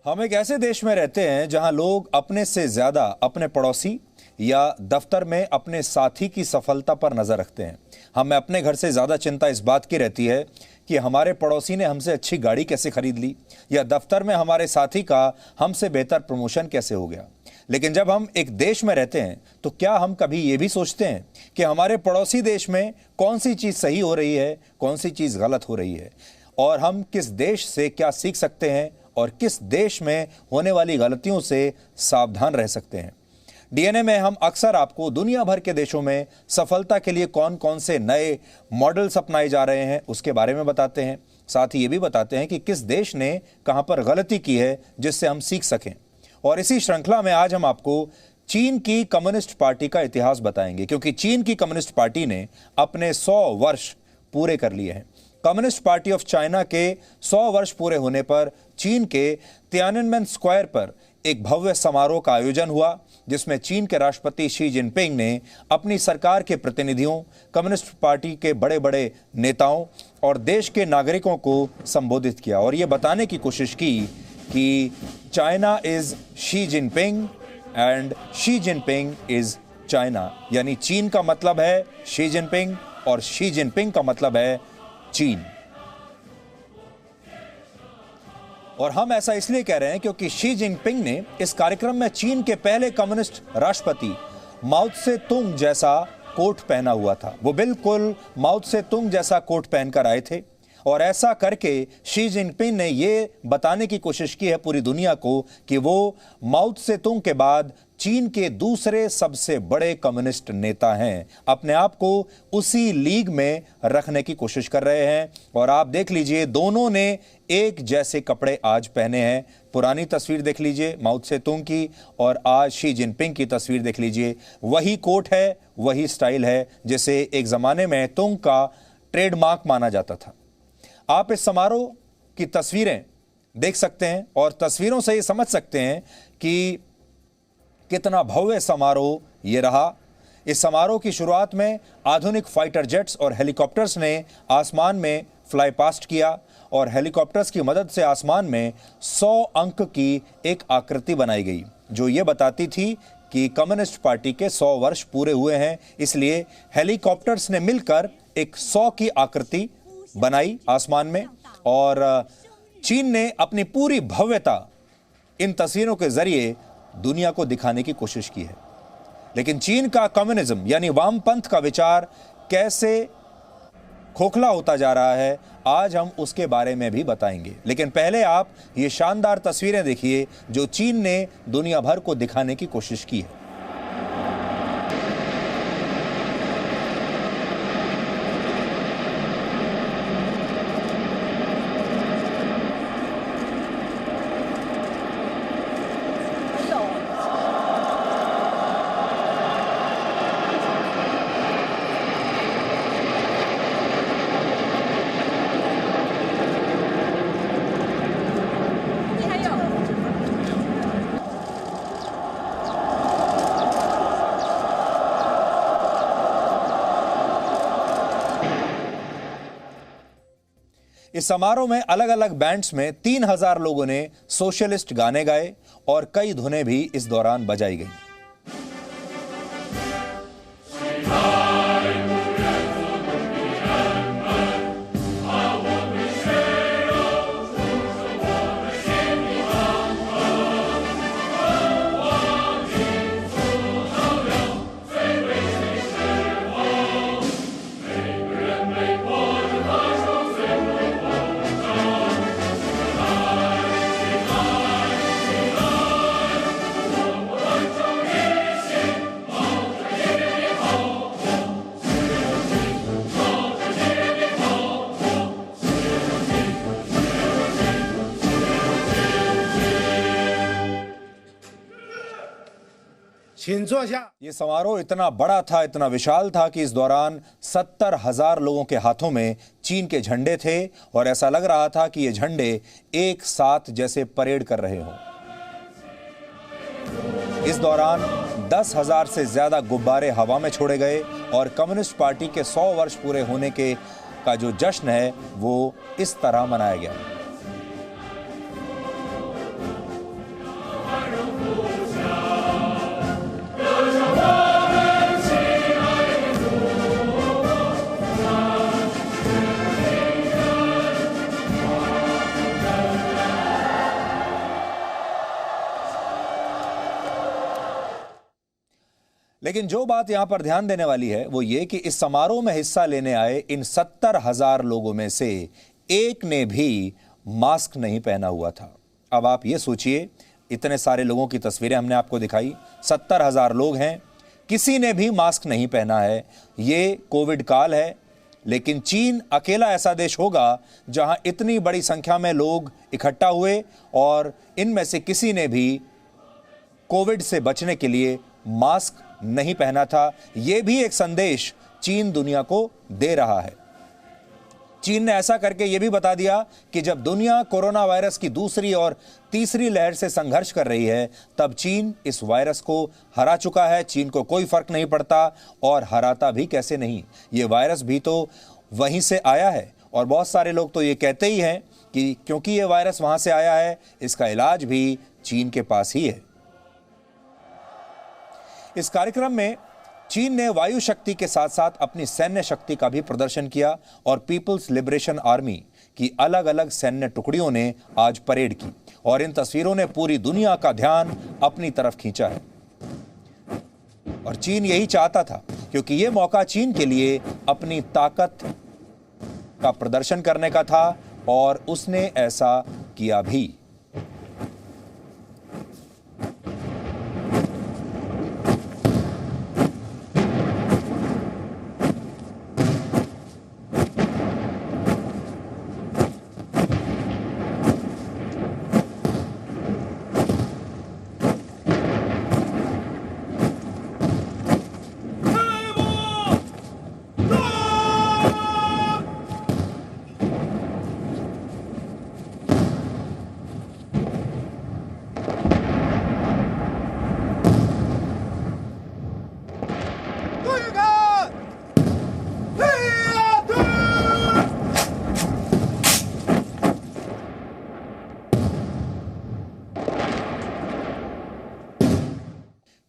हम एक ऐसे देश में रहते हैं जहां लोग अपने से ज्यादा अपने पड़ोसी या दफ्तर में अपने साथी की सफलता पर नजर रखते हैं। हमें अपने घर से ज्यादा चिंता इस बात की रहती है कि हमारे पड़ोसी ने हमसे अच्छी गाड़ी कैसे खरीद ली या दफ्तर में हमारे साथी का हमसे बेहतर प्रमोशन कैसे हो गया। लेकिन जब हम एक देश में रहते हैं तो क्या हम कभी ये भी सोचते हैं कि हमारे पड़ोसी देश में कौन सी चीज सही हो रही है, कौन सी चीज गलत हो रही है, और हम किस देश से क्या सीख सकते हैं और किस देश में होने वाली गलतियों से सावधान रह सकते हैं। डीएनए में हम अक्सर आपको दुनिया भर के देशों में सफलता के लिए कौन कौन से नए मॉडल्स अपनाए जा रहे हैं उसके बारे में बताते हैं। साथ ही ये भी बताते हैं कि किस देश ने कहां पर गलती की है जिससे हम सीख सकें। और इसी श्रृंखला में आज हम आपको चीन की कम्युनिस्ट पार्टी का इतिहास बताएंगे, क्योंकि चीन की कम्युनिस्ट पार्टी ने अपने 100 वर्ष पूरे कर लिए हैं। कम्युनिस्ट पार्टी ऑफ चाइना के 100 वर्ष पूरे होने पर चीन के तियाननमेन स्क्वायर पर एक भव्य समारोह का आयोजन हुआ, जिसमें चीन के राष्ट्रपति शी जिनपिंग ने अपनी सरकार के प्रतिनिधियों, कम्युनिस्ट पार्टी के बड़े बड़े नेताओं और देश के नागरिकों को संबोधित किया और यह बताने की कोशिश की कि China is Xi Jinping and Xi Jinping is China. यानी चीन का मतलब है शी जिनपिंग और शी जिनपिंग का मतलब है चीन। और हम ऐसा इसलिए कह रहे हैं क्योंकि शी जिनपिंग ने इस कार्यक्रम में चीन के पहले कम्युनिस्ट राष्ट्रपति माओ त्से तुंग जैसा कोट पहना हुआ था। वो बिल्कुल माओ त्से तुंग जैसा कोट पहनकर आए थे और ऐसा करके शी जिनपिंग ने ये बताने की कोशिश की है पूरी दुनिया को कि वो माओ त्से तुंग के बाद चीन के दूसरे सबसे बड़े कम्युनिस्ट नेता हैं। अपने आप को उसी लीग में रखने की कोशिश कर रहे हैं। और आप देख लीजिए, दोनों ने एक जैसे कपड़े आज पहने हैं। पुरानी तस्वीर देख लीजिए माओ त्से तुंग की और आज शी जिनपिंग की तस्वीर देख लीजिए। वही कोट है, वही स्टाइल है जिसे एक जमाने में तुंग का ट्रेडमार्क माना जाता था। आप इस समारोह की तस्वीरें देख सकते हैं और तस्वीरों से ये समझ सकते हैं कि कितना भव्य समारोह ये रहा। इस समारोह की शुरुआत में आधुनिक फाइटर जेट्स और हेलीकॉप्टर्स ने आसमान में फ्लाई पास्ट किया और हेलीकॉप्टर्स की मदद से आसमान में 100 अंक की एक आकृति बनाई गई, जो ये बताती थी कि कम्युनिस्ट पार्टी के 100 वर्ष पूरे हुए हैं। इसलिए हेलीकॉप्टर्स ने मिलकर एक 100 की आकृति बनाई आसमान में और चीन ने अपनी पूरी भव्यता इन तस्वीरों के जरिए दुनिया को दिखाने की कोशिश की है। लेकिन चीन का कम्युनिज्म यानी वामपंथ का विचार कैसे खोखला होता जा रहा है, आज हम उसके बारे में भी बताएंगे। लेकिन पहले आप ये शानदार तस्वीरें देखिए जो चीन ने दुनिया भर को दिखाने की कोशिश की है। इस समारोह में अलग अलग बैंड्स में 3000 लोगों ने सोशलिस्ट गाने गाए और कई धुनें भी इस दौरान बजाई गईं। ये समारोह इतना बड़ा था, इतना विशाल था कि इस दौरान 70,000 लोगों के हाथों में चीन के झंडे थे और ऐसा लग रहा था कि ये झंडे एक साथ जैसे परेड कर रहे हों। इस दौरान 10,000 से ज्यादा गुब्बारे हवा में छोड़े गए और कम्युनिस्ट पार्टी के 100 वर्ष पूरे होने के का जो जश्न है वो इस तरह मनाया गया। लेकिन जो बात यहां पर ध्यान देने वाली है वो ये कि इस समारोह में हिस्सा लेने आए इन 70,000 लोगों में से एक ने भी मास्क नहीं पहना हुआ था। अब आप ये सोचिए, इतने सारे लोगों की तस्वीरें हमने आपको दिखाई, 70,000 लोग हैं, किसी ने भी मास्क नहीं पहना है। ये कोविड काल है, लेकिन चीन अकेला ऐसा देश होगा जहां इतनी बड़ी संख्या में लोग इकट्ठा हुए और इनमें से किसी ने भी कोविड से बचने के लिए मास्क नहीं पहना था। यह भी एक संदेश चीन दुनिया को दे रहा है। चीन ने ऐसा करके यह भी बता दिया कि जब दुनिया कोरोना वायरस की दूसरी और तीसरी लहर से संघर्ष कर रही है, तब चीन इस वायरस को हरा चुका है। चीन को कोई फर्क नहीं पड़ता और हराता भी कैसे नहीं, यह वायरस भी तो वहीं से आया है। और बहुत सारे लोग तो ये कहते ही हैं कि क्योंकि यह वायरस वहां से आया है, इसका इलाज भी चीन के पास ही है। इस कार्यक्रम में चीन ने वायु शक्ति के साथ साथ अपनी सैन्य शक्ति का भी प्रदर्शन किया और पीपल्स लिबरेशन आर्मी की अलग अलग सैन्य टुकड़ियों ने आज परेड की और इन तस्वीरों ने पूरी दुनिया का ध्यान अपनी तरफ खींचा है। और चीन यही चाहता था, क्योंकि यह मौका चीन के लिए अपनी ताकत का प्रदर्शन करने का था और उसने ऐसा किया भी।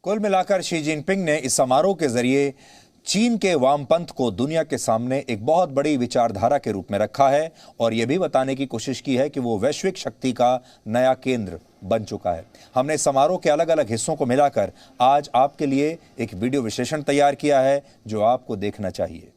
कुल मिलाकर शी जिनपिंग ने इस समारोह के जरिए चीन के वामपंथ को दुनिया के सामने एक बहुत बड़ी विचारधारा के रूप में रखा है और यह भी बताने की कोशिश की है कि वो वैश्विक शक्ति का नया केंद्र बन चुका है। हमने समारोह के अलग अलग हिस्सों को मिलाकर आज आपके लिए एक वीडियो विश्लेषण तैयार किया है जो आपको देखना चाहिए।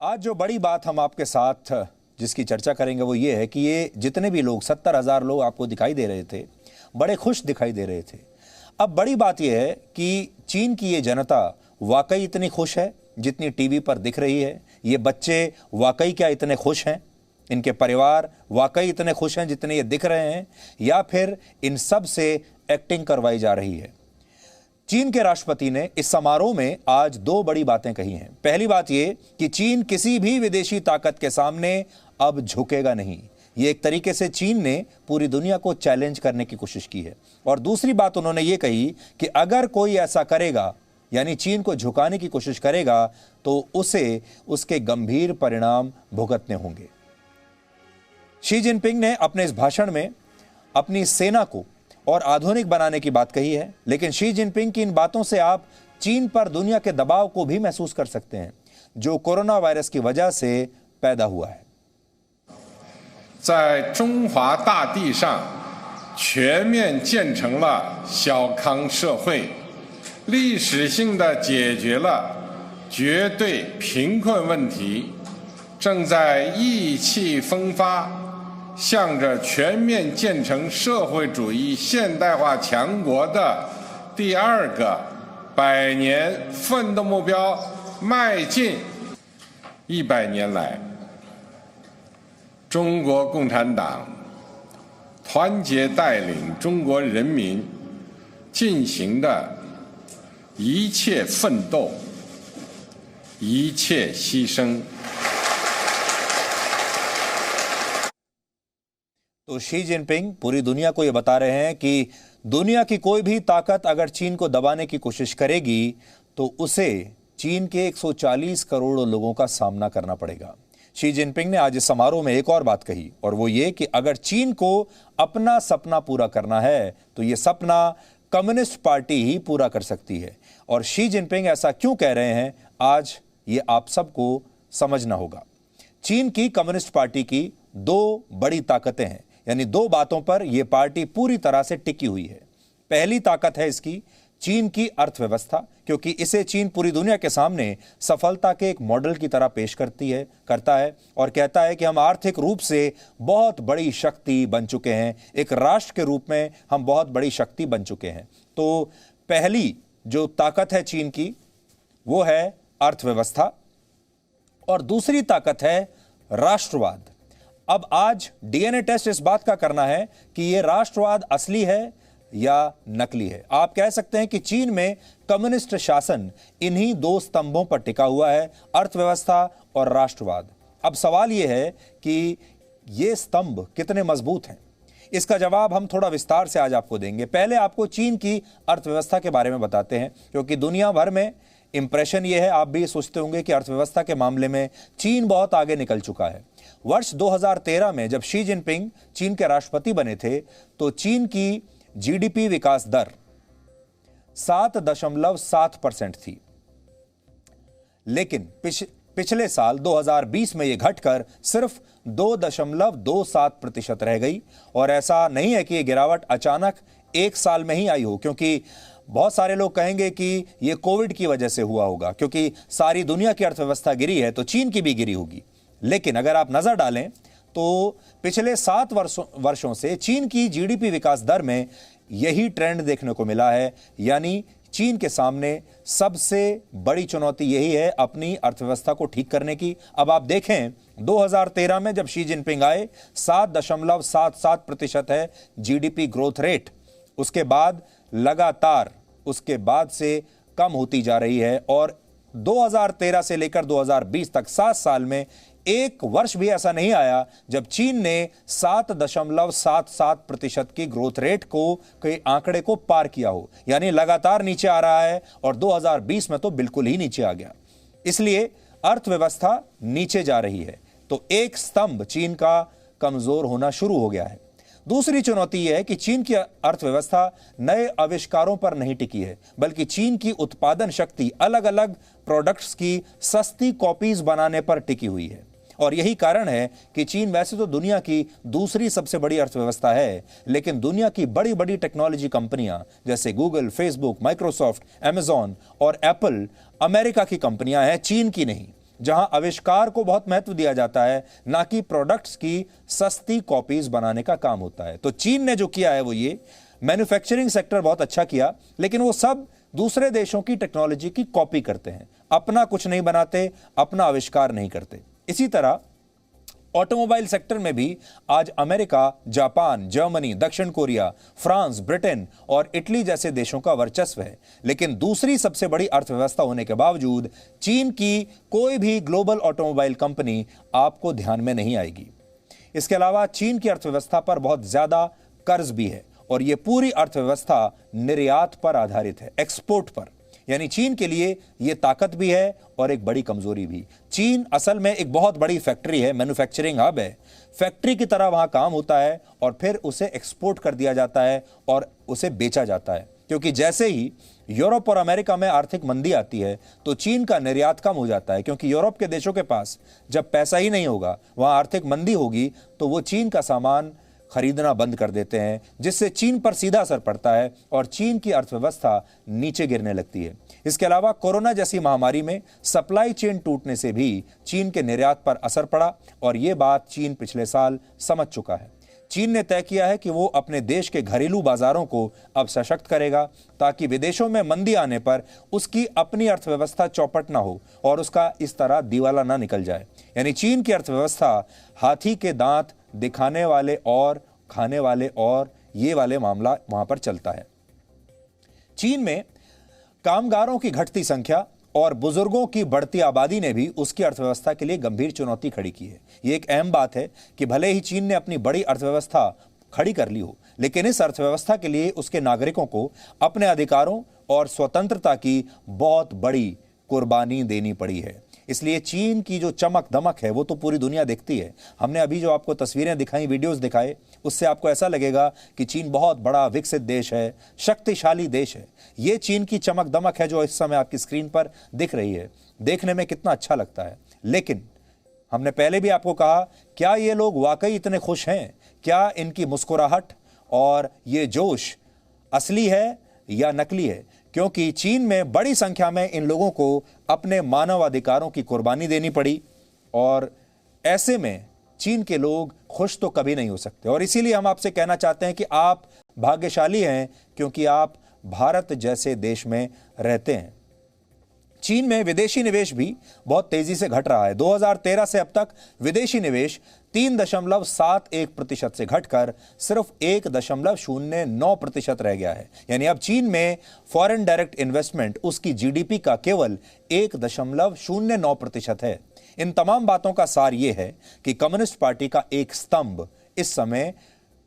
आज जो बड़ी बात हम आपके साथ जिसकी चर्चा करेंगे वो ये है कि ये जितने भी लोग 70,000 लोग आपको दिखाई दे रहे थे, बड़े खुश दिखाई दे रहे थे। अब बड़ी बात यह है कि चीन की ये जनता वाकई इतनी खुश है जितनी टीवी पर दिख रही है। ये बच्चे वाकई क्या इतने खुश हैं, इनके परिवार वाकई इतने खुश हैं जितने ये दिख रहे हैं, या फिर इन सब से एक्टिंग करवाई जा रही है। चीन के राष्ट्रपति ने इस समारोह में आज दो बड़ी बातें कही हैं। पहली बात यह कि चीन किसी भी विदेशी ताकत के सामने अब झुकेगा नहीं। ये एक तरीके से चीन ने पूरी दुनिया को चैलेंज करने की कोशिश की है। और दूसरी बात उन्होंने ये कही कि अगर कोई ऐसा करेगा, यानी चीन को झुकाने की कोशिश करेगा, तो उसे उसके गंभीर परिणाम भुगतने होंगे। शी जिनपिंग ने अपने इस भाषण में अपनी सेना को और आधुनिक बनाने की बात कही है, लेकिन शी जिनपिंग की इन बातों से आप चीन पर दुनिया के दबाव को भी महसूस कर सकते हैं जो कोरोना वायरस की वजह से पैदा हुआ है। 在中华大地上全面建成了小康社会，历史性的解决了绝对贫困问题，正在意气风发，向着全面建成社会主义现代化强国的第二个100年奋斗目标迈进。100年来，中国共产党团结带领中国人民进行的一切奋斗、一切牺牲。 तो शी जिनपिंग पूरी दुनिया को यह बता रहे हैं कि दुनिया की कोई भी ताकत अगर चीन को दबाने की कोशिश करेगी तो उसे चीन के 140 करोड़ लोगों का सामना करना पड़ेगा। शी जिनपिंग ने आज इस समारोह में एक और बात कही और वो ये कि अगर चीन को अपना सपना पूरा करना है तो ये सपना कम्युनिस्ट पार्टी ही पूरा कर सकती है। और शी जिनपिंग ऐसा क्यों कह रहे हैं, आज ये आप सबको समझना होगा। चीन की कम्युनिस्ट पार्टी की दो बड़ी ताकतें हैं, यानी दो बातों पर यह पार्टी पूरी तरह से टिकी हुई है। पहली ताकत है इसकी चीन की अर्थव्यवस्था, क्योंकि इसे चीन पूरी दुनिया के सामने सफलता के एक मॉडल की तरह पेश करता है और कहता है कि हम आर्थिक रूप से बहुत बड़ी शक्ति बन चुके हैं, एक राष्ट्र के रूप में हम बहुत बड़ी शक्ति बन चुके हैं। तो पहली जो ताकत है चीन की वो है अर्थव्यवस्था और दूसरी ताकत है राष्ट्रवाद। अब आज डीएनए टेस्ट इस बात का करना है कि यह राष्ट्रवाद असली है या नकली है। आप कह सकते हैं कि चीन में कम्युनिस्ट शासन इन्हीं दो स्तंभों पर टिका हुआ है, अर्थव्यवस्था और राष्ट्रवाद। अब सवाल यह है कि ये स्तंभ कितने मजबूत हैं। इसका जवाब हम थोड़ा विस्तार से आज आपको देंगे। पहले आपको चीन की अर्थव्यवस्था के बारे में बताते हैं, क्योंकि दुनिया भर में इंप्रेशन यह है, आप भी सोचते होंगे कि अर्थव्यवस्था के मामले में चीन बहुत आगे निकल चुका है। वर्ष 2013 में जब शी जिनपिंग चीन के राष्ट्रपति बने थे तो चीन की जीडीपी विकास दर 7.7% थी, लेकिन पिछले साल 2020 में यह घटकर सिर्फ 2.27% रह गई। और ऐसा नहीं है कि यह गिरावट अचानक एक साल में ही आई हो, क्योंकि बहुत सारे लोग कहेंगे कि यह कोविड की वजह से हुआ होगा, क्योंकि सारी दुनिया की अर्थव्यवस्था गिरी है तो चीन की भी गिरी होगी। लेकिन अगर आप नजर डालें तो पिछले 7 वर्षों से चीन की जीडीपी विकास दर में यही ट्रेंड देखने को मिला है, यानी चीन के सामने सबसे बड़ी चुनौती यही है अपनी अर्थव्यवस्था को ठीक करने की। अब आप देखें 2013 में जब शी जिनपिंग आए 7.77% है जीडीपी ग्रोथ रेट, उसके बाद लगातार उसके बाद से कम होती जा रही है और 2013 से लेकर 2020 तक 7 साल में एक वर्ष भी ऐसा नहीं आया जब चीन ने 7.77% की ग्रोथ रेट के आंकड़े को पार किया हो, यानी लगातार नीचे आ रहा है और 2020 में तो बिल्कुल ही नीचे आ गया। इसलिए अर्थव्यवस्था नीचे जा रही है, तो एक स्तंभ चीन का कमजोर होना शुरू हो गया है। दूसरी चुनौती यह है कि चीन की अर्थव्यवस्था नए आविष्कारों पर नहीं टिकी है, बल्कि चीन की उत्पादन शक्ति अलग अलग प्रोडक्ट्स की सस्ती कॉपीज बनाने पर टिकी हुई है। और यही कारण है कि चीन वैसे तो दुनिया की दूसरी सबसे बड़ी अर्थव्यवस्था है, लेकिन दुनिया की बड़ी बड़ी टेक्नोलॉजी कंपनियां जैसे गूगल, फेसबुक, माइक्रोसॉफ्ट, अमेजॉन और एप्पल अमेरिका की कंपनियां हैं, चीन की नहीं, जहां आविष्कार को बहुत महत्व दिया जाता है, ना कि प्रोडक्ट्स की सस्ती कॉपीज बनाने का काम होता है। तो चीन ने जो किया है वो ये मैन्युफैक्चरिंग सेक्टर बहुत अच्छा किया, लेकिन वो सब दूसरे देशों की टेक्नोलॉजी की कॉपी करते हैं, अपना कुछ नहीं बनाते, अपना आविष्कार नहीं करते। इसी तरह ऑटोमोबाइल सेक्टर में भी आज अमेरिका, जापान, जर्मनी, दक्षिण कोरिया, फ्रांस, ब्रिटेन और इटली जैसे देशों का वर्चस्व है। लेकिन दूसरी सबसे बड़ी अर्थव्यवस्था होने के बावजूद चीन की कोई भी ग्लोबल ऑटोमोबाइल कंपनी आपको ध्यान में नहीं आएगी। इसके अलावा चीन की अर्थव्यवस्था पर बहुत ज्यादा कर्ज भी है और यह पूरी अर्थव्यवस्था निर्यात पर आधारित है, एक्सपोर्ट पर। यानी चीन के लिए यह ताकत भी है और एक बड़ी कमजोरी भी। चीन असल में एक बहुत बड़ी फैक्ट्री है, मैन्युफैक्चरिंग हब है, फैक्ट्री की तरह वहां काम होता है और फिर उसे एक्सपोर्ट कर दिया जाता है और उसे बेचा जाता है, क्योंकि जैसे ही यूरोप और अमेरिका में आर्थिक मंदी आती है तो चीन का निर्यात कम हो जाता है, क्योंकि यूरोप के देशों के पास जब पैसा ही नहीं होगा, वहां आर्थिक मंदी होगी तो वो चीन का सामान खरीदना बंद कर देते हैं, जिससे चीन पर सीधा असर पड़ता है और चीन की अर्थव्यवस्था नीचे गिरने लगती है। इसके अलावा कोरोना जैसी महामारी में सप्लाई चेन टूटने से भी चीन के निर्यात पर असर पड़ा और यह बात चीन पिछले साल समझ चुका है। चीन ने तय किया है कि वो अपने देश के घरेलू बाजारों को अब सशक्त करेगा ताकि विदेशों में मंदी आने पर उसकी अपनी अर्थव्यवस्था चौपट ना हो और उसका इस तरह दिवाला ना निकल जाए। यानी चीन की अर्थव्यवस्था हाथी के दांत दिखाने वाले और खाने वाले और ये वाले मामला वहां पर चलता है। चीन में कामगारों की घटती संख्या और बुजुर्गों की बढ़ती आबादी ने भी उसकी अर्थव्यवस्था के लिए गंभीर चुनौती खड़ी की है। यह एक अहम बात है कि भले ही चीन ने अपनी बड़ी अर्थव्यवस्था खड़ी कर ली हो, लेकिन इस अर्थव्यवस्था के लिए उसके नागरिकों को अपने अधिकारों और स्वतंत्रता की बहुत बड़ी कुर्बानी देनी पड़ी है। इसलिए चीन की जो चमक दमक है वो तो पूरी दुनिया देखती है। हमने अभी जो आपको तस्वीरें दिखाई, वीडियोस दिखाए, उससे आपको ऐसा लगेगा कि चीन बहुत बड़ा विकसित देश है, शक्तिशाली देश है। ये चीन की चमक दमक है जो इस समय आपकी स्क्रीन पर दिख रही है। देखने में कितना अच्छा लगता है, लेकिन हमने पहले भी आपको कहा, क्या ये लोग वाकई इतने खुश हैं? क्या इनकी मुस्कुराहट और ये जोश असली है या नकली है? क्योंकि चीन में बड़ी संख्या में इन लोगों को अपने मानव अधिकारों की कुर्बानी देनी पड़ी और ऐसे में चीन के लोग खुश तो कभी नहीं हो सकते। और इसीलिए हम आपसे कहना चाहते हैं कि आप भाग्यशाली हैं क्योंकि आप भारत जैसे देश में रहते हैं। चीन में विदेशी निवेश भी बहुत तेजी से घट रहा है। 2013 से अब तक विदेशी निवेश 3.71% से घटकर सिर्फ 1.09% रह गया है। यानी अब चीन में फॉरेन डायरेक्ट इन्वेस्टमेंट उसकी जीडीपी का केवल 1.09% है। इन तमाम बातों का सार यह है कि कम्युनिस्ट पार्टी का एक स्तंभ इस समय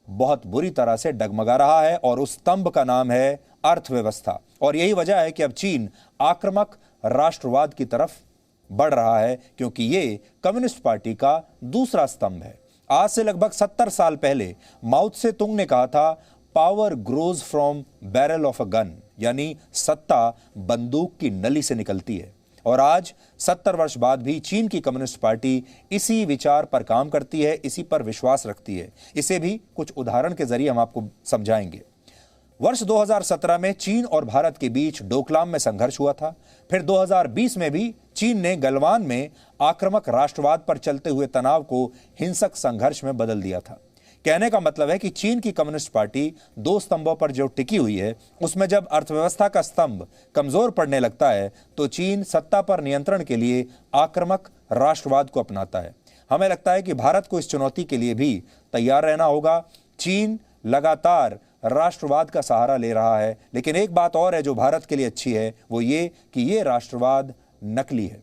बहुत बुरी तरह से डगमगा रहा है और उस स्तंभ का नाम है अर्थव्यवस्था। और यही वजह है कि अब चीन आक्रामक राष्ट्रवाद की तरफ बढ़ रहा है क्योंकि ये कम्युनिस्ट पार्टी का दूसरा स्तंभ है। आज से लगभग 70 साल पहले माओ त्से तुंग ने कहा था, power grows from barrel of a gun, यानी सत्ता बंदूक की नली से निकलती है। और आज 70 वर्ष बाद भी चीन की कम्युनिस्ट पार्टी इसी विचार पर काम करती है, इसी पर विश्वास रखती है। इसे भी कुछ उदाहरण के जरिए हम आपको समझाएंगे। वर्ष 2017 में चीन और भारत के बीच डोकलाम में संघर्ष हुआ था। फिर 2020 में भी चीन ने गलवान में आक्रामक राष्ट्रवाद पर चलते हुए तनाव को हिंसक संघर्ष में बदल दिया था। कहने का मतलब है कि चीन की कम्युनिस्ट पार्टी दो स्तंभों पर जो टिकी हुई है, उसमें जब अर्थव्यवस्था का स्तंभ कमजोर पड़ने लगता है तो चीन सत्ता पर नियंत्रण के लिए आक्रामक राष्ट्रवाद को अपनाता है। हमें लगता है कि भारत को इस चुनौती के लिए भी तैयार रहना होगा। चीन लगातार राष्ट्रवाद का सहारा ले रहा है, लेकिन एक बात और है जो भारत के लिए अच्छी है, वो ये कि ये राष्ट्रवाद नकली है।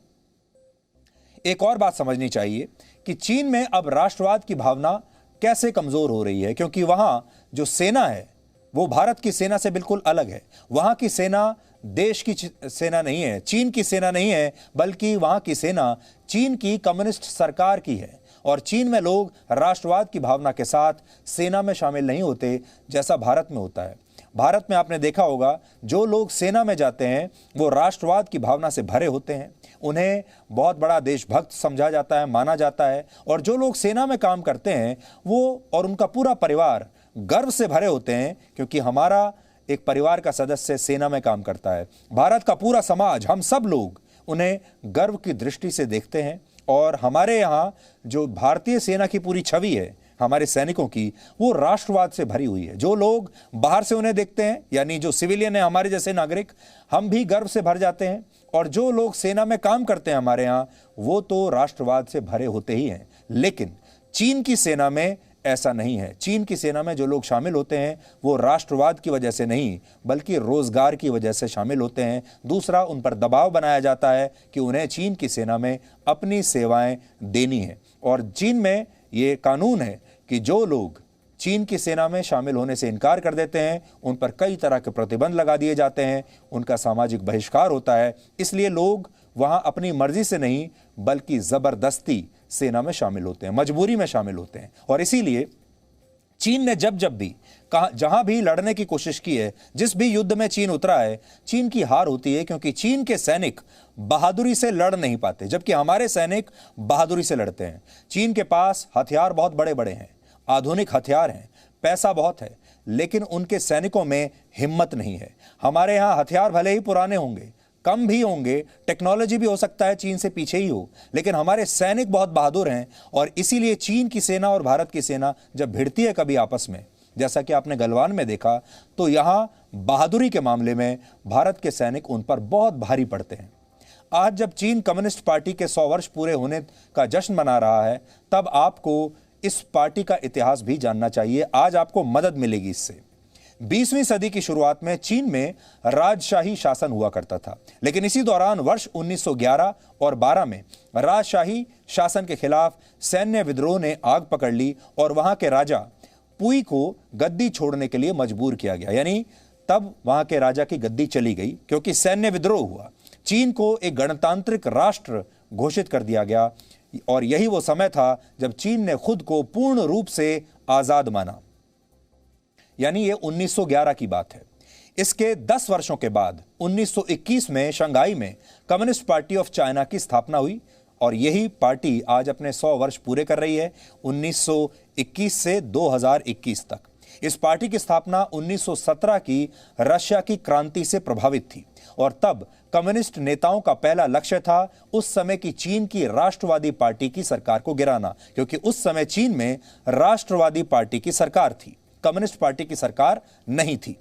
एक और बात समझनी चाहिए कि चीन में अब राष्ट्रवाद की भावना कैसे कमजोर हो रही है, क्योंकि वहां जो सेना है वो भारत की सेना से बिल्कुल अलग है। वहां की सेना देश की सेना नहीं है, चीन की सेना नहीं है, बल्कि वहां की सेना चीन की कम्युनिस्ट सरकार की है। और चीन में लोग राष्ट्रवाद की भावना के साथ सेना में शामिल नहीं होते जैसा भारत में होता है। भारत में आपने देखा होगा, जो लोग सेना में जाते हैं वो राष्ट्रवाद की भावना से भरे होते हैं, उन्हें बहुत बड़ा देशभक्त समझा जाता है, माना जाता है। और जो लोग सेना में काम करते हैं वो और उनका पूरा परिवार गर्व से भरे होते हैं क्योंकि हमारा एक परिवार का सदस्य सेना में काम करता है। भारत का पूरा समाज, हम सब लोग उन्हें गर्व की दृष्टि से देखते हैं। और हमारे यहाँ जो भारतीय सेना की पूरी छवि है हमारे सैनिकों की, वो राष्ट्रवाद से भरी हुई है। जो लोग बाहर से उन्हें देखते हैं, यानी जो सिविलियन है, हमारे जैसे नागरिक, हम भी गर्व से भर जाते हैं। और जो लोग सेना में काम करते हैं हमारे यहाँ, वो तो राष्ट्रवाद से भरे होते ही हैं। लेकिन चीन की सेना में ऐसा नहीं है। चीन की सेना में जो लोग शामिल होते हैं वो राष्ट्रवाद की वजह से नहीं, बल्कि रोजगार की वजह से शामिल होते हैं। दूसरा, उन पर दबाव बनाया जाता है कि उन्हें चीन की सेना में अपनी सेवाएं देनी है। और चीन में ये कानून है कि जो लोग चीन की सेना में शामिल होने से इनकार कर देते हैं, उन पर कई तरह के प्रतिबंध लगा दिए जाते हैं, उनका सामाजिक बहिष्कार होता है। इसलिए लोग वहां अपनी मर्जी से नहीं बल्कि जबरदस्ती सेना में शामिल होते हैं, मजबूरी में शामिल होते हैं। और इसीलिए चीन ने जब जब भी जहां भी लड़ने की कोशिश की है, जिस भी युद्ध में चीन उतरा है, चीन की हार होती है क्योंकि चीन के सैनिक बहादुरी से लड़ नहीं पाते, जबकि हमारे सैनिक बहादुरी से लड़ते हैं। चीन के पास हथियार बहुत बड़े बड़े हैं, आधुनिक हथियार हैं, पैसा बहुत है, लेकिन उनके सैनिकों में हिम्मत नहीं है। हमारे यहाँ हथियार भले ही पुराने होंगे, कम भी होंगे, टेक्नोलॉजी भी हो सकता है चीन से पीछे ही हो, लेकिन हमारे सैनिक बहुत बहादुर हैं और इसीलिए चीन की सेना और भारत की सेना जब भिड़ती है कभी आपस में, जैसा कि आपने गलवान में देखा, तो यहां बहादुरी के मामले में भारत के सैनिक उन पर बहुत भारी पड़ते हैं। आज जब चीन कम्युनिस्ट पार्टी के 100 वर्ष पूरे होने का जश्न मना रहा है, तब आपको इस पार्टी का इतिहास भी जानना चाहिए। आज आपको मदद मिलेगी इससे। 20वीं सदी की शुरुआत में चीन में राजशाही शासन हुआ करता था, लेकिन इसी दौरान वर्ष 1911 और 12 में राजशाही शासन के खिलाफ सैन्य विद्रोह ने आग पकड़ ली और वहां के राजा पुई को गद्दी छोड़ने के लिए मजबूर किया गया। यानी तब वहां के राजा की गद्दी चली गई क्योंकि सैन्य विद्रोह हुआ। चीन को एक गणतांत्रिक राष्ट्र घोषित कर दिया गया और यही वो समय था जब चीन ने खुद को पूर्ण रूप से आजाद माना। यानी ये 1911 की बात है। इसके 10 वर्षों के बाद 1921 में शंघाई में कम्युनिस्ट पार्टी ऑफ चाइना की स्थापना हुई और यही पार्टी आज अपने 100 वर्ष पूरे कर रही है, 1921 से 2021 तक। इस पार्टी की स्थापना 1917 की रशिया की क्रांति से प्रभावित थी और तब कम्युनिस्ट नेताओं का पहला लक्ष्य था उस समय की चीन की राष्ट्रवादी पार्टी की सरकार को गिराना, क्योंकि उस समय चीन में राष्ट्रवादी पार्टी की सरकार थी, कम्युनिस्ट पार्टी की सरकार नहीं थी।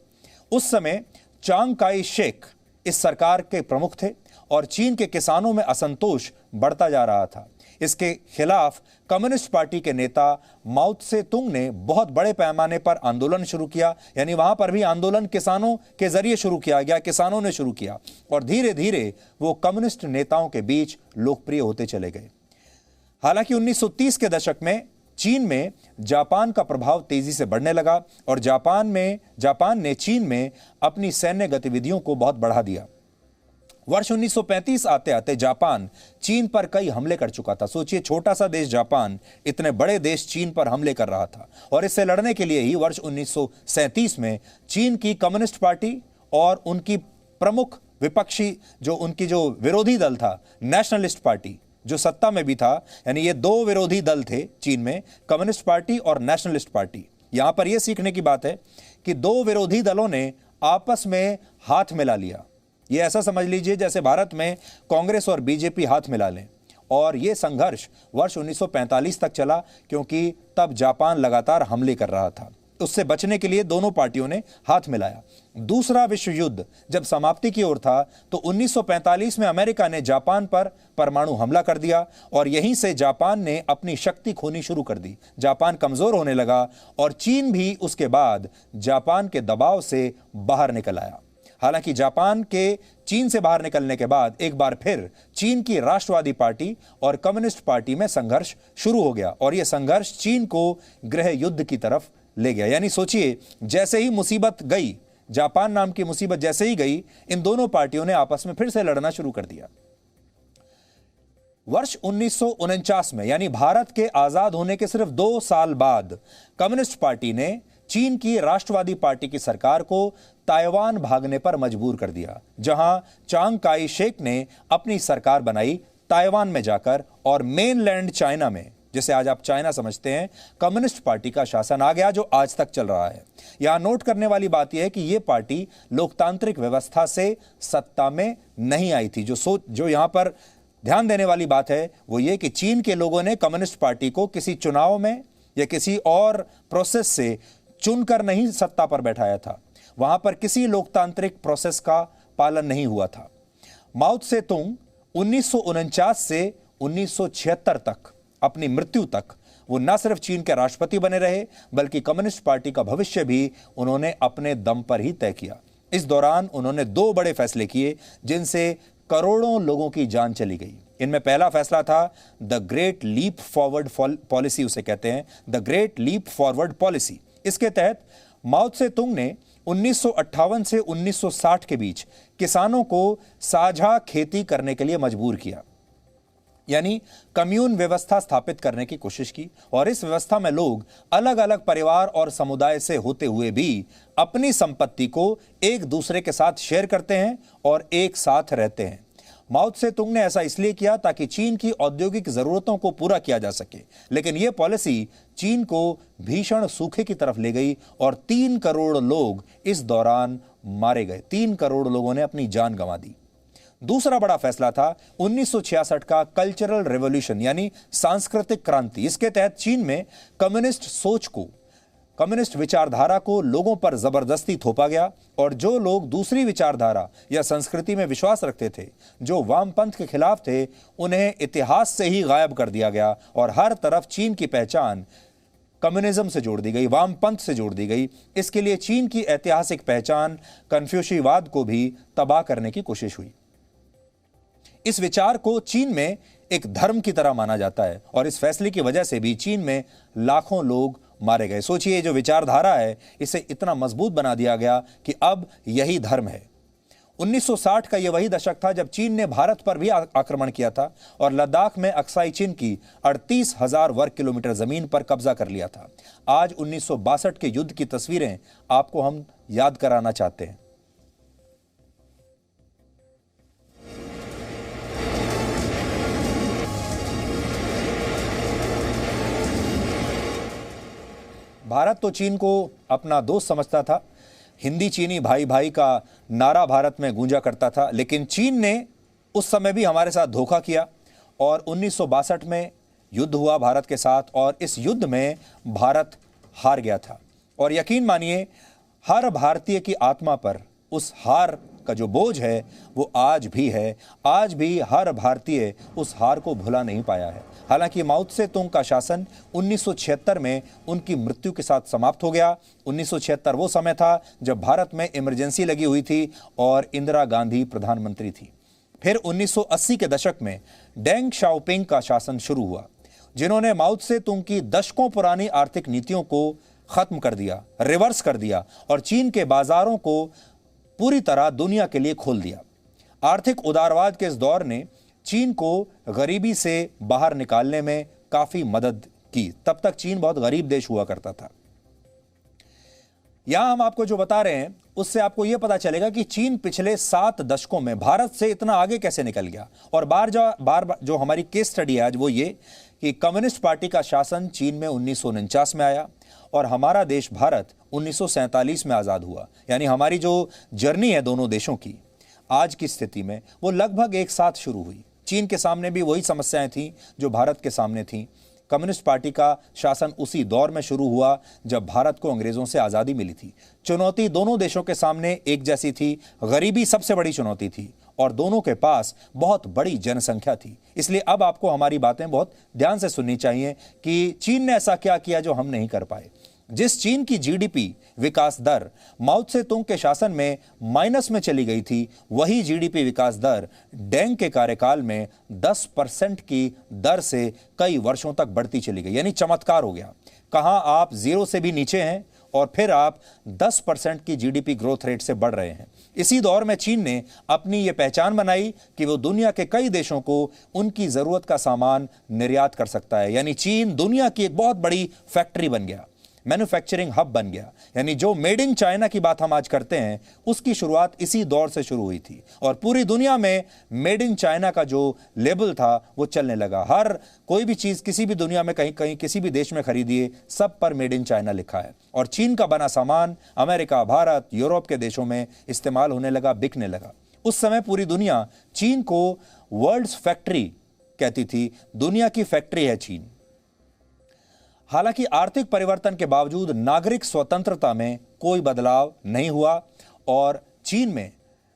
उस समय चांग काई शेक इस सरकार के प्रमुख थे और चीन के किसानों में असंतोष बढ़ता जा रहा था। इसके खिलाफ कम्युनिस्ट पार्टी के नेता माओ त्से तुंग ने बहुत बड़े पैमाने पर आंदोलन शुरू किया। यानी वहां पर भी आंदोलन किसानों के जरिए शुरू किया गया, किसानों ने शुरू किया और धीरे धीरे वो कम्युनिस्ट नेताओं के बीच लोकप्रिय होते चले गए। हालांकि 1930 के दशक में चीन में जापान का प्रभाव तेजी से बढ़ने लगा और जापान ने चीन में अपनी सैन्य गतिविधियों को बहुत बढ़ा दिया। वर्ष 1935 आते आते जापान चीन पर कई हमले कर चुका था। सोचिए, छोटा सा देश जापान इतने बड़े देश चीन पर हमले कर रहा था और इससे लड़ने के लिए ही वर्ष 1937 में चीन की कम्युनिस्ट पार्टी और उनकी प्रमुख विपक्षी जो विरोधी दल था, नेशनलिस्ट पार्टी, जो सत्ता में भी था, यानी ये दो विरोधी दल थे चीन में, कम्युनिस्ट पार्टी और नेशनलिस्ट पार्टी। यहां पर यह सीखने की बात है कि दो विरोधी दलों ने आपस में हाथ मिला लिया। ये ऐसा समझ लीजिए जैसे भारत में कांग्रेस और बीजेपी हाथ मिला लें। और यह संघर्ष वर्ष 1945 तक चला क्योंकि तब जापान लगातार हमले कर रहा था। उससे बचने के लिए दोनों पार्टियों ने हाथ मिलाया। दूसरा विश्व युद्ध जब समाप्ति की ओर था तो 1945 में अमेरिका ने जापान पर परमाणु हमला कर दिया और यहीं से जापान ने अपनी शक्ति खोनी शुरू कर दी। जापान कमजोर होने लगा और चीन भी उसके बाद जापान के दबाव से बाहर निकल आया। हालांकि जापान के चीन से बाहर निकलने के बाद एक बार फिर चीन की राष्ट्रवादी पार्टी और कम्युनिस्ट पार्टी में संघर्ष शुरू हो गया और यह संघर्ष चीन को गृह युद्ध की तरफ ले गया। यानी सोचिए, जैसे ही मुसीबत गई, जापान नाम की मुसीबत जैसे ही गई, इन दोनों पार्टियों ने आपस में फिर से लड़ना शुरू कर दिया। वर्ष 1949 में, यानी भारत के आजाद होने के सिर्फ 2 साल बाद, कम्युनिस्ट पार्टी ने चीन की राष्ट्रवादी पार्टी की सरकार को ताइवान भागने पर मजबूर कर दिया, जहां चांग काई शेक ने अपनी सरकार बनाई ताइवान में जाकर और मेनलैंड चाइना में, जिसे आज आप चाइना समझते हैं, कम्युनिस्ट पार्टी का शासन आ गया जो आज तक चल रहा है। यहां नोट करने वाली बात यह है कि यह पार्टी लोकतांत्रिक व्यवस्था से सत्ता में नहीं आई थी। जो यहां पर ध्यान देने वाली बात है वो ये कि चीन के लोगों ने कम्युनिस्ट पार्टी को किसी चुनाव में या किसी और प्रोसेस से चुनकर नहीं सत्ता पर बैठाया था। वहां पर किसी लोकतांत्रिक प्रोसेस का पालन नहीं हुआ था। माओ त्से तुंग 1949 से 1976 तक, अपनी मृत्यु तक, वो न सिर्फ चीन के राष्ट्रपति बने रहे बल्कि कम्युनिस्ट पार्टी का भविष्य भी उन्होंने अपने दम पर ही तय किया। इस दौरान उन्होंने 2 बड़े फैसले किए जिनसे करोड़ों लोगों की जान चली गई। इनमें पहला फैसला था the great leap forward policy, उसे कहते हैं the great leap forward policy. इसके तहत माओ त्से तुंग ने 1958 से 1960 के बीच किसानों को साझा खेती करने के लिए मजबूर किया, यानी कम्यून व्यवस्था स्थापित करने की कोशिश की। और इस व्यवस्था में लोग अलग अलग परिवार और समुदाय से होते हुए भी अपनी संपत्ति को एक दूसरे के साथ शेयर करते हैं और एक साथ रहते हैं। माओ त्से तुंग ने ऐसा इसलिए किया ताकि चीन की औद्योगिक जरूरतों को पूरा किया जा सके, लेकिन यह पॉलिसी चीन को भीषण सूखे की तरफ ले गई और 3 करोड़ लोग इस दौरान मारे गए। 3 करोड़ लोगों ने अपनी जान गंवा दी। दूसरा बड़ा फैसला था 1966 का कल्चरल रेवोल्यूशन यानी सांस्कृतिक क्रांति। इसके तहत चीन में कम्युनिस्ट सोच को, कम्युनिस्ट विचारधारा को लोगों पर जबरदस्ती थोपा गया और जो लोग दूसरी विचारधारा या संस्कृति में विश्वास रखते थे, जो वामपंथ के खिलाफ थे, उन्हें इतिहास से ही गायब कर दिया गया और हर तरफ चीन की पहचान कम्युनिज्म से जोड़ दी गई, वामपंथ से जोड़ दी गई। इसके लिए चीन की ऐतिहासिक पहचान कन्फ्यूशियवाद को भी तबाह करने की कोशिश हुई। इस विचार को चीन में एक धर्म की तरह माना जाता है और इस फैसले की वजह से भी चीन में लाखों लोग मारे गए। सोचिए, जो विचारधारा है इसे इतना मजबूत बना दिया गया कि अब यही धर्म है। 1960 का यह वही दशक था जब चीन ने भारत पर भी आक्रमण किया था और लद्दाख में अक्साई चीन की 38,000 वर्ग किलोमीटर जमीन पर कब्जा कर लिया था। आज 1962 के युद्ध की तस्वीरें आपको हम याद कराना चाहते हैं। भारत तो चीन को अपना दोस्त समझता था। हिंदी चीनी भाई भाई का नारा भारत में गूंजा करता था, लेकिन चीन ने उस समय भी हमारे साथ धोखा किया और 1962 में युद्ध हुआ भारत के साथ और इस युद्ध में भारत हार गया था। और यकीन मानिए, हर भारतीय की आत्मा पर उस हार का जो बोझ है वो आज भी है। आज भी हर भारतीय उस हार को भुला नहीं पाया है। हालांकि माओ त्से तुंग का शासन 1976 में उनकी मृत्यु के साथ समाप्त हो गया। 1976 वो समय था जब भारत में इमरजेंसी लगी हुई थी और इंदिरा गांधी प्रधानमंत्री थी। फिर 1980 के दशक में डेंग शाओपिंग का शासन शुरू हुआ, जिन्होंने माओ त्से तुंग की दशकों पुरानी आर्थिक नीतियों को खत्म कर दिया, रिवर्स कर दिया और चीन के बाजारों को पूरी तरह दुनिया के लिए खोल दिया। आर्थिक उदारवाद के इस दौर ने चीन को गरीबी से बाहर निकालने में काफी मदद की। तब तक चीन बहुत गरीब देश हुआ करता था। यहां हम आपको जो बता रहे हैं उससे आपको यह पता चलेगा कि चीन पिछले 7 दशकों में भारत से इतना आगे कैसे निकल गया। और बार जो हमारी केस स्टडी है आज वो ये कि कम्युनिस्ट पार्टी का शासन चीन में 1949 में आया और हमारा देश भारत 1947 में आजाद हुआ। यानी हमारी जो जर्नी है दोनों देशों की आज की स्थिति में वो लगभग एक साथ शुरू हुई। चीन के सामने भी वही समस्याएं थीं जो भारत के सामने थीं। कम्युनिस्ट पार्टी का शासन उसी दौर में शुरू हुआ जब भारत को अंग्रेजों से आजादी मिली थी। चुनौती दोनों देशों के सामने एक जैसी थी। गरीबी सबसे बड़ी चुनौती थी और दोनों के पास बहुत बड़ी जनसंख्या थी। इसलिए अब आपको हमारी बातें बहुत ध्यान से सुननी चाहिए कि चीन ने ऐसा क्या किया जो हम नहीं कर पाए। जिस चीन की जीडीपी विकास दर माओ त्से तुंग के शासन में माइनस में चली गई थी, वही जीडीपी विकास दर डेंग के कार्यकाल में 10% की दर से कई वर्षों तक बढ़ती चली गई। यानी चमत्कार हो गया। कहां आप 0 से भी नीचे हैं और फिर आप 10% की जीडीपी ग्रोथ रेट से बढ़ रहे हैं। इसी दौर में चीन ने अपनी यह पहचान बनाई कि वो दुनिया के कई देशों को उनकी जरूरत का सामान निर्यात कर सकता है। यानी चीन दुनिया की एक बहुत बड़ी फैक्ट्री बन गया, मैन्युफैक्चरिंग हब बन गया। यानी जो मेड इन चाइना की बात हम आज करते हैं उसकी शुरुआत इसी दौर से शुरू हुई थी और पूरी दुनिया में मेड इन चाइना का जो लेबल था वो चलने लगा। हर कोई भी चीज किसी भी दुनिया में कहीं कहीं किसी भी देश में खरीदिए, सब पर मेड इन चाइना लिखा है। और चीन का बना सामान अमेरिका, भारत, यूरोप के देशों में इस्तेमाल होने लगा, बिकने लगा। उस समय पूरी दुनिया चीन को वर्ल्ड्स फैक्ट्री कहती थी। दुनिया की फैक्ट्री है चीन। हालांकि आर्थिक परिवर्तन के बावजूद नागरिक स्वतंत्रता में कोई बदलाव नहीं हुआ और चीन में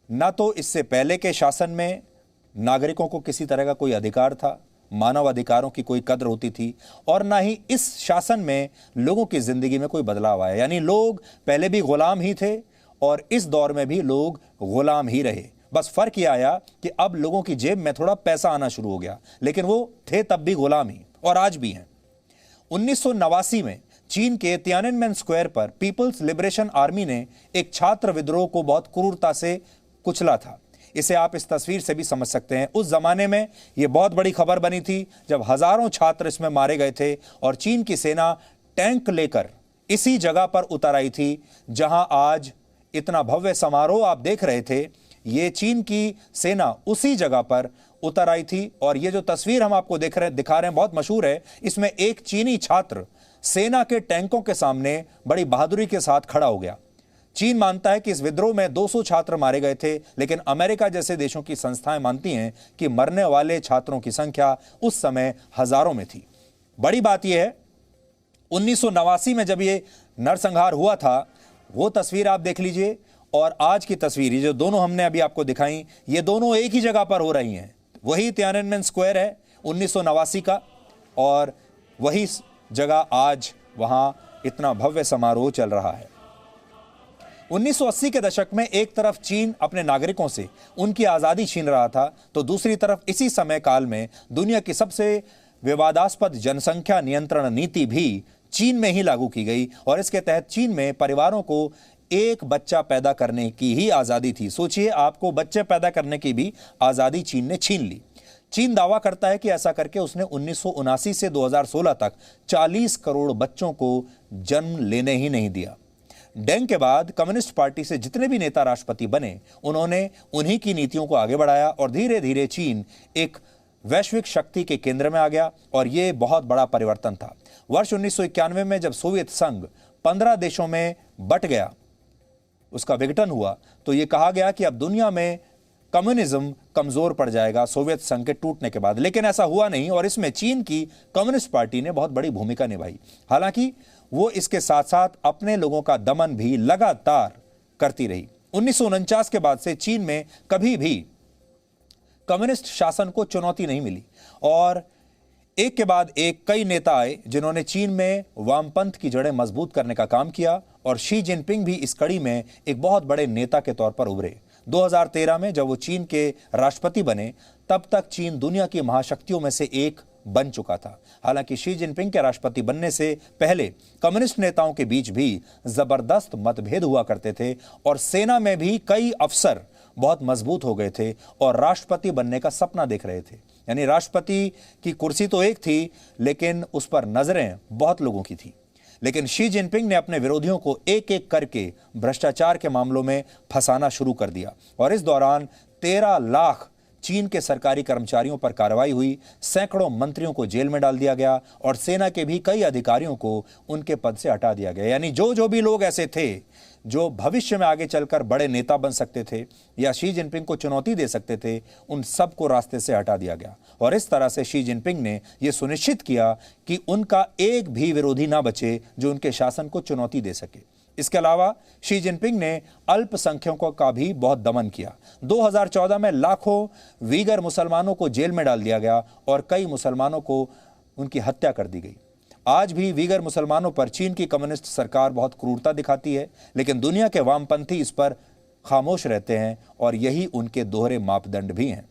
न तो इससे पहले के शासन में नागरिकों को किसी तरह का कोई अधिकार था, मानव अधिकारों की कोई कद्र होती थी, और ना ही इस शासन में लोगों की जिंदगी में कोई बदलाव आया। यानी लोग पहले भी गुलाम ही थे और इस दौर में भी लोग गुलाम ही रहे। बस फर्क यह आया कि अब लोगों की जेब में थोड़ा पैसा आना शुरू हो गया, लेकिन वो थे तब भी गुलाम ही और आज भी हैं। 1989 में चीन के तियाननमेन स्क्वायर पर पीपल्स लिबरेशन आर्मी ने एक छात्र विद्रोह को बहुत क्रूरता से कुचला था। इसे आप इस तस्वीर से भी समझ सकते हैं। उस जमाने में यह बहुत बड़ी खबर बनी थी जब हजारों छात्र इसमें मारे गए थे और चीन की सेना टैंक लेकर इसी जगह पर उतर आई थी जहां आज इतना भव्य समारोह आप देख रहे थे। ये चीन की सेना उसी जगह पर उतर आई थी और ये जो तस्वीर हम आपको दिखा रहे हैं बहुत मशहूर है। इसमें एक चीनी छात्र सेना के टैंकों के सामने बड़ी बहादुरी के साथ खड़ा हो गया। चीन मानता है कि इस विद्रोह में 200 छात्र मारे गए थे, लेकिन अमेरिका जैसे देशों की संस्थाएं मानती हैं कि मरने वाले छात्रों की संख्या उस समय हजारों में थी। बड़ी बात यह है, 1989 में जब ये नरसंहार हुआ था, वो तस्वीर आप देख लीजिए और आज की तस्वीर, ये जो दोनों हमने अभी आपको दिखाई, ये दोनों एक ही जगह पर हो रही हैं। वही तियाननमेन स्क्वायर है 1989 का, और वही जगह आज वहां इतना भव्य समारोह चल रहा है। 1980 के दशक में एक तरफ चीन अपने नागरिकों से उनकी आजादी छीन रहा था, तो दूसरी तरफ इसी समय काल में दुनिया की सबसे विवादास्पद जनसंख्या नियंत्रण नीति भी चीन में ही लागू की गई, और इसके तहत चीन में परिवारों को एक बच्चा पैदा करने की ही आजादी थी। सोचिए, आपको बच्चे पैदा करने की भी आजादी चीन ने छीन ली। चीन दावा करता है कि ऐसा करके उसने 1979 से 2016 तक 40 करोड़ बच्चों को जन्म लेने ही नहीं दिया। डेंग के बाद कम्युनिस्ट पार्टी से जितने भी नेता राष्ट्रपति बने, उन्होंने उन्हीं की नीतियों को आगे बढ़ाया और धीरे धीरे चीन एक वैश्विक शक्ति के केंद्र में आ गया, और यह बहुत बड़ा परिवर्तन था। वर्ष 1991 में जब सोवियत संघ 15 देशों में बट गया, उसका विघटन हुआ, तो यह कहा गया कि अब दुनिया में कम्युनिज्म कमजोर पड़ जाएगा सोवियत संघ के टूटने के बाद। लेकिन ऐसा हुआ नहीं, और इसमें चीन की कम्युनिस्ट पार्टी ने बहुत बड़ी भूमिका निभाई। हालांकि वो इसके साथ साथ अपने लोगों का दमन भी लगातार करती रही। 1949 के बाद से चीन में कभी भी कम्युनिस्ट शासन को चुनौती नहीं मिली, और एक के बाद एक कई नेता आए जिन्होंने चीन में वामपंथ की जड़ें मजबूत करने का काम किया, और शी जिनपिंग भी इस कड़ी में एक बहुत बड़े नेता के तौर पर उभरे। 2013 में जब वो चीन के राष्ट्रपति बने, तब तक चीन दुनिया की महाशक्तियों में से एक बन चुका था। हालांकि शी जिनपिंग के राष्ट्रपति बनने से पहले कम्युनिस्ट नेताओं के बीच भी जबरदस्त मतभेद हुआ करते थे, और सेना में भी कई अफसर बहुत मजबूत हो गए थे और राष्ट्रपति बनने का सपना देख रहे थे। यानी राष्ट्रपति की कुर्सी तो एक थी, लेकिन उस पर नजरें बहुत लोगों की थी। लेकिन शी जिनपिंग ने अपने विरोधियों को एक एक करके भ्रष्टाचार के मामलों में फंसाना शुरू कर दिया, और इस दौरान 13 लाख चीन के सरकारी कर्मचारियों पर कार्रवाई हुई, सैकड़ों मंत्रियों को जेल में डाल दिया गया, और सेना के भी कई अधिकारियों को उनके पद से हटा दिया गया। यानी जो भी लोग ऐसे थे जो भविष्य में आगे चलकर बड़े नेता बन सकते थे या शी जिनपिंग को चुनौती दे सकते थे, उन सबको रास्ते से हटा दिया गया। और इस तरह से शी जिनपिंग ने यह सुनिश्चित किया कि उनका एक भी विरोधी ना बचे जो उनके शासन को चुनौती दे सके। इसके अलावा शी जिनपिंग ने अल्पसंख्यकों का भी बहुत दमन किया। 2014 में लाखों वीगर मुसलमानों को जेल में डाल दिया गया और कई मुसलमानों को उनकी हत्या कर दी गई। आज भी वीगर मुसलमानों पर चीन की कम्युनिस्ट सरकार बहुत क्रूरता दिखाती है, लेकिन दुनिया के वामपंथी इस पर खामोश रहते हैं, और यही उनके दोहरे मापदंड भी हैं।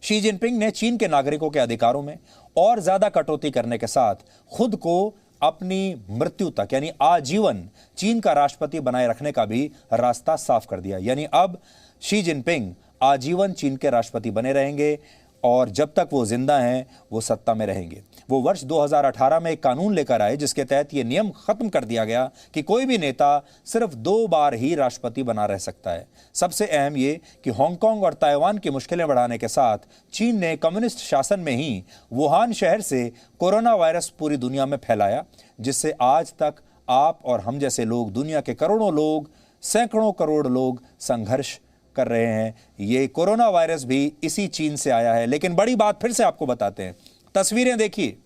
शी जिनपिंग ने चीन के नागरिकों के अधिकारों में और ज्यादा कटौती करने के साथ खुद को अपनी मृत्यु तक यानी आजीवन चीन का राष्ट्रपति बनाए रखने का भी रास्ता साफ कर दिया। यानी अब शी जिनपिंग आजीवन चीन के राष्ट्रपति बने रहेंगे, और जब तक वो जिंदा हैं वो सत्ता में रहेंगे। वो वर्ष 2018 में एक कानून लेकर आए जिसके तहत ये नियम खत्म कर दिया गया कि कोई भी नेता सिर्फ 2 बार ही राष्ट्रपति बना रह सकता है। सबसे अहम ये कि हांगकांग और ताइवान की मुश्किलें बढ़ाने के साथ चीन ने कम्युनिस्ट शासन में ही वुहान शहर से कोरोना वायरस पूरी दुनिया में फैलाया, जिससे आज तक आप और हम जैसे लोग, दुनिया के करोड़ों लोग, सैकड़ों करोड़ लोग संघर्ष कर रहे हैं। ये कोरोना वायरस भी इसी चीन से आया है। लेकिन बड़ी बात फिर से आपको बताते हैं, तस्वीरें देखिए।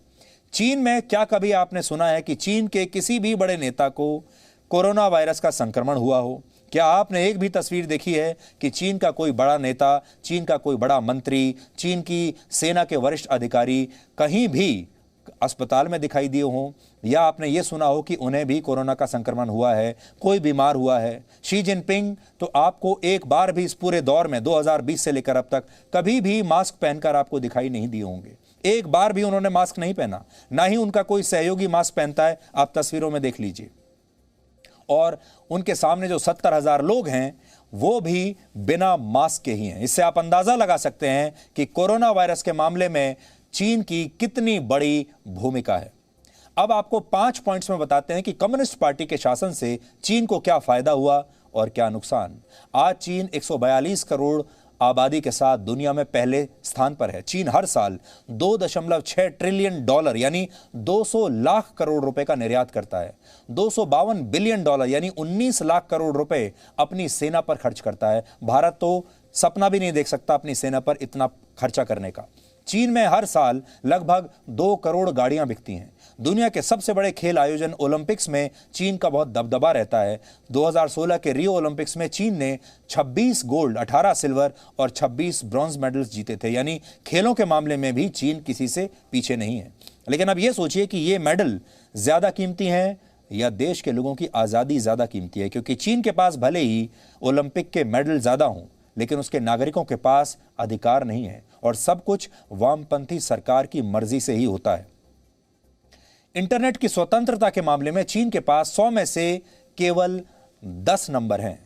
चीन में क्या कभी आपने सुना है कि चीन के किसी भी बड़े नेता को कोरोना वायरस का संक्रमण हुआ हो? क्या आपने एक भी तस्वीर देखी है कि चीन का कोई बड़ा नेता, चीन का कोई बड़ा मंत्री, चीन की सेना के वरिष्ठ अधिकारी कहीं भी अस्पताल में दिखाई दिए हों, या आपने ये सुना हो कि उन्हें भी कोरोना का संक्रमण हुआ है, कोई बीमार हुआ है? शी जिनपिंग तो आपको एक बार भी इस पूरे दौर में 2020 से लेकर अब तक कभी भी मास्क पहनकर आपको दिखाई नहीं दिए होंगे। एक बार भी उन्होंने मास्क नहीं पहना, ना ही उनका कोई सहयोगी मास्क पहनता है। आप तस्वीरों में देख लीजिए। और उनके सामने जो 70,000 लोग हैं वो भी बिना मास्क के ही हैं। इससे आप अंदाजा लगा सकते हैं कि कोरोना वायरस के मामले में चीन की कितनी बड़ी भूमिका है। अब आपको 5 पॉइंट्स में बताते हैं कि कम्युनिस्ट पार्टी के शासन से चीन को क्या फायदा हुआ और क्या नुकसान। आज चीन 142 करोड़ आबादी के साथ दुनिया में पहले स्थान पर है। चीन हर साल 2.6 ट्रिलियन डॉलर यानी 200 लाख करोड़ रुपए का निर्यात करता है। 252 बिलियन डॉलर यानी 19 लाख करोड़ रुपए अपनी सेना पर खर्च करता है। भारत तो सपना भी नहीं देख सकता अपनी सेना पर इतना खर्चा करने का। चीन में हर साल लगभग 2 करोड़ गाड़ियां बिकती हैं। दुनिया के सबसे बड़े खेल आयोजन ओलंपिक्स में चीन का बहुत दबदबा रहता है। 2016 के रियो ओलंपिक्स में चीन ने 26 गोल्ड, 18 सिल्वर और 26 ब्रॉन्ज मेडल्स जीते थे। यानी खेलों के मामले में भी चीन किसी से पीछे नहीं है। लेकिन अब यह सोचिए कि ये मेडल ज्यादा कीमती हैं या देश के लोगों की आजादी ज्यादा कीमती है, क्योंकि चीन के पास भले ही ओलंपिक के मेडल ज्यादा हों, लेकिन उसके नागरिकों के पास अधिकार नहीं है और सब कुछ वामपंथी सरकार की मर्जी से ही होता है। इंटरनेट की स्वतंत्रता के मामले में चीन के पास 100 में से केवल 10 नंबर हैं।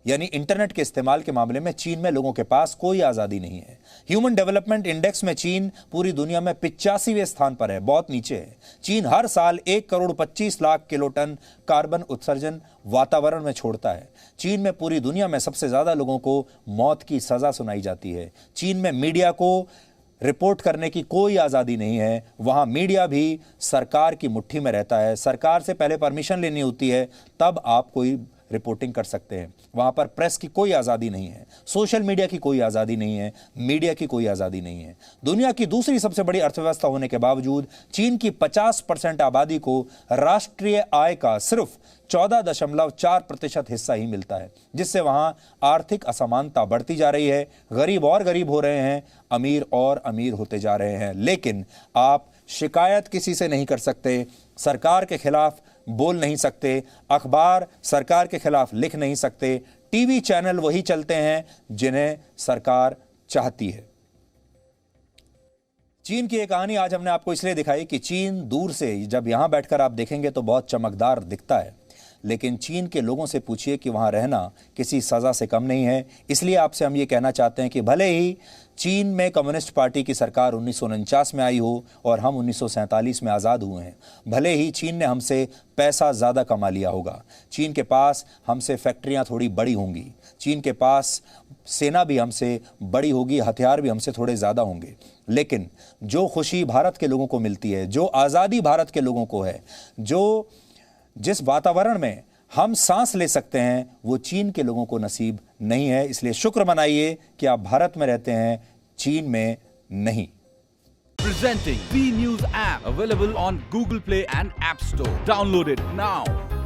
यानी इंटरनेट के इस्तेमाल के मामले में चीन में लोगों के पास कोई आजादी नहीं है। ह्यूमन डेवलपमेंट इंडेक्स में चीन पूरी दुनिया में 85वें स्थान पर है, बहुत नीचे है। चीन हर साल 1 करोड़ 25 लाख किलोटन कार्बन उत्सर्जन वातावरण में छोड़ता है। चीन में पूरी दुनिया में सबसे ज्यादा लोगों को मौत की सजा सुनाई जाती है। चीन में मीडिया को रिपोर्ट करने की कोई आजादी नहीं है। वहां मीडिया भी सरकार की मुट्ठी में रहता है। सरकार से पहले परमिशन लेनी होती है, तब आप कोई रिपोर्टिंग कर सकते हैं। वहां पर प्रेस की कोई आजादी नहीं है, सोशल मीडिया की कोई आजादी नहीं है, मीडिया की कोई आजादी नहीं है। दुनिया की दूसरी सबसे बड़ी अर्थव्यवस्था होने के बावजूद चीन की 50% आबादी को राष्ट्रीय आय का सिर्फ 14.4% हिस्सा ही मिलता है, जिससे वहां आर्थिक असमानता बढ़ती जा रही है। गरीब और गरीब हो रहे हैं, अमीर और अमीर होते जा रहे हैं। लेकिन आप शिकायत किसी से नहीं कर सकते, सरकार के खिलाफ बोल नहीं सकते, अखबार सरकार के खिलाफ लिख नहीं सकते, टीवी चैनल वही चलते हैं जिन्हें सरकार चाहती है। चीन की एक कहानी आज हमने आपको इसलिए दिखाई कि चीन दूर से जब यहां बैठकर आप देखेंगे तो बहुत चमकदार दिखता है, लेकिन चीन के लोगों से पूछिए कि वहां रहना किसी सजा से कम नहीं है। इसलिए आपसे हम ये कहना चाहते हैं कि भले ही चीन में कम्युनिस्ट पार्टी की सरकार 1949 में आई हो और हम 1947 में आज़ाद हुए हैं, भले ही चीन ने हमसे पैसा ज़्यादा कमा लिया होगा, चीन के पास हमसे फैक्ट्रियां थोड़ी बड़ी होंगी, चीन के पास सेना भी हमसे बड़ी होगी, हथियार भी हमसे थोड़े ज़्यादा होंगे, लेकिन जो खुशी भारत के लोगों को मिलती है, जो आज़ादी भारत के लोगों को है, जिस वातावरण में हम सांस ले सकते हैं, वो चीन के लोगों को नसीब नहीं है। इसलिए शुक्र मनाइए कि आप भारत में रहते हैं, चीन में नहीं। Presenting B News app available on Google Play and App Store. Download it now.